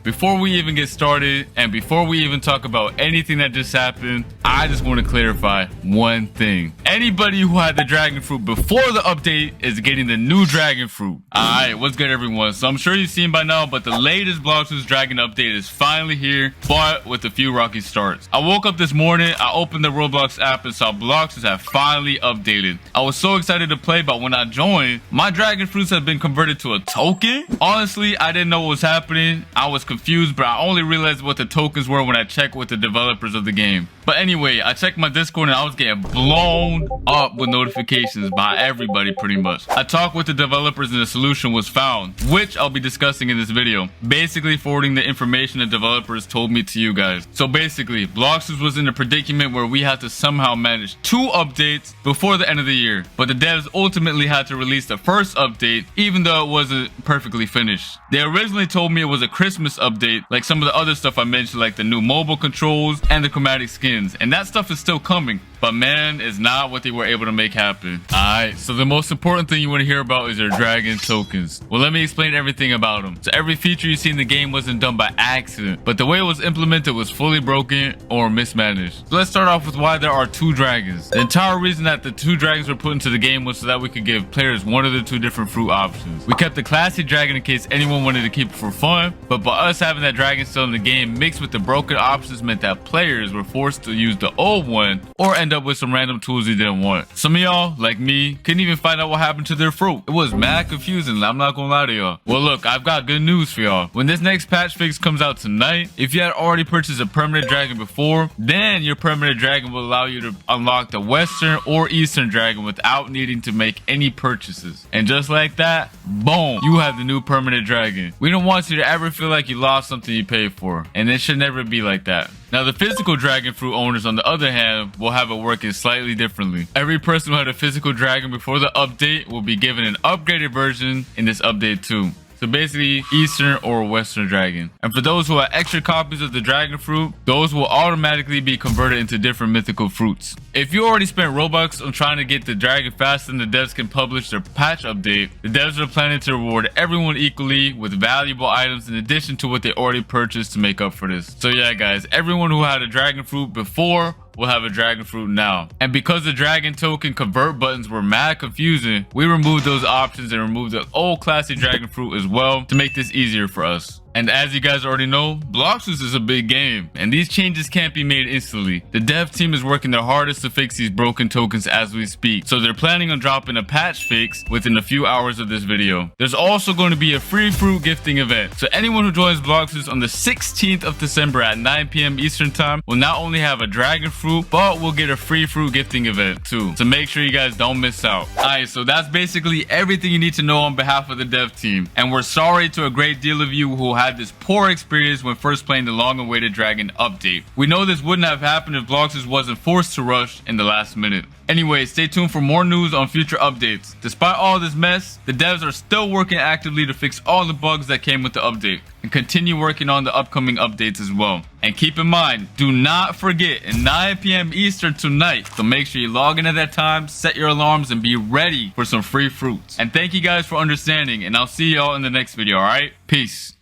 before we even get started and before we even talk about anything that just happened, I just want to clarify one thing. Anybody who had the dragon fruit before the update is getting the new dragon fruit. Alright, what's good everyone? So I'm sure you've seen by now, but the latest Blox dragon update is finally here, but with a few rocky starts. I woke up this morning, I opened the Roblox app and saw Blox have finally updated. I was so excited to play, but when I joined, my dragon fruits have been converted to a token. Honestly, I didn't know what was happening. I was confused, but I only realized what the tokens were when I checked with the developers of the game. But anyway, I checked my Discord and I was getting blown up with notifications by everybody pretty much. I talked with the developers and the solution was found, which I'll be discussing in this video. Basically forwarding the information the developers told me to you guys. So basically, Blox was in a predicament where we had to somehow manage 2 updates before the end of the year. But the devs ultimately had to release the first update, even though it wasn't perfectly finished. They originally told me it was a Christmas update, like some of the other stuff I mentioned, like the new mobile controls and the chromatic skins. And that stuff is still coming, but man, it's not what they were able to make happen. Alright, so the most important thing you want to hear about is your dragon tokens. Well, let me explain everything about them. So every feature you see in the game wasn't done by accident, but the way it was implemented was fully broken or mismanaged. So let's start off with why there are 2 dragons. The entire reason that the 2 dragons were put into the game was so that we could give players one of the 2 different fruit options. We kept the classic dragon in case anyone wanted to keep it for fun, but by us having that dragon still in the game mixed with the broken options meant that players were forced to use the old one or end up with some random tools you didn't want. Some of y'all, like me, couldn't even find out what happened to their fruit. It was mad confusing, I'm not gonna lie to y'all. Well look, I've got good news for y'all. When this next patch fix comes out tonight, if you had already purchased a permanent dragon before, then your permanent dragon will allow you to unlock the western or eastern dragon without needing to make any purchases. And just like that, boom, you have the new permanent dragon. We don't want you to ever feel like you lost something you paid for, and it should never be like that. Now the physical dragon fruit owners on the other hand will have it working slightly differently. Every person who had a physical dragon before the update will be given an upgraded version in this update too. So basically Eastern or Western dragon. And for those who have extra copies of the dragon fruit, those will automatically be converted into different mythical fruits. If you already spent Robux on trying to get the dragon faster than the devs can publish their patch update, the devs are planning to reward everyone equally with valuable items in addition to what they already purchased to make up for this. So yeah guys, everyone who had a dragon fruit before will have a dragon fruit now. And because the dragon token convert buttons were mad confusing, we removed those options and removed the old classic dragon fruit as well to make this easier for us. And as you guys already know, Blox is a big game, and these changes can't be made instantly. The dev team is working their hardest to fix these broken tokens as we speak, so they're planning on dropping a patch fix within a few hours of this video. There's also going to be a free fruit gifting event, so anyone who joins Blox on the 16th of December at 9 p.m. Eastern time will not only have a dragon fruit, but will get a free fruit gifting event too, so make sure you guys don't miss out. Alright, so that's basically everything you need to know on behalf of the dev team, and we're sorry to a great deal of you who had this poor experience when first playing the long-awaited dragon update. We know this wouldn't have happened if Blox wasn't forced to rush in the last minute. Anyway, stay tuned for more news on future updates. Despite all this mess, the devs are still working actively to fix all the bugs that came with the update and continue working on the upcoming updates as well. And keep in mind, do not forget at 9 p.m. Eastern tonight, so make sure you log in at that time, set your alarms, and be ready for some free fruits. And thank you guys for understanding, and I'll see y'all in the next video, alright? Peace.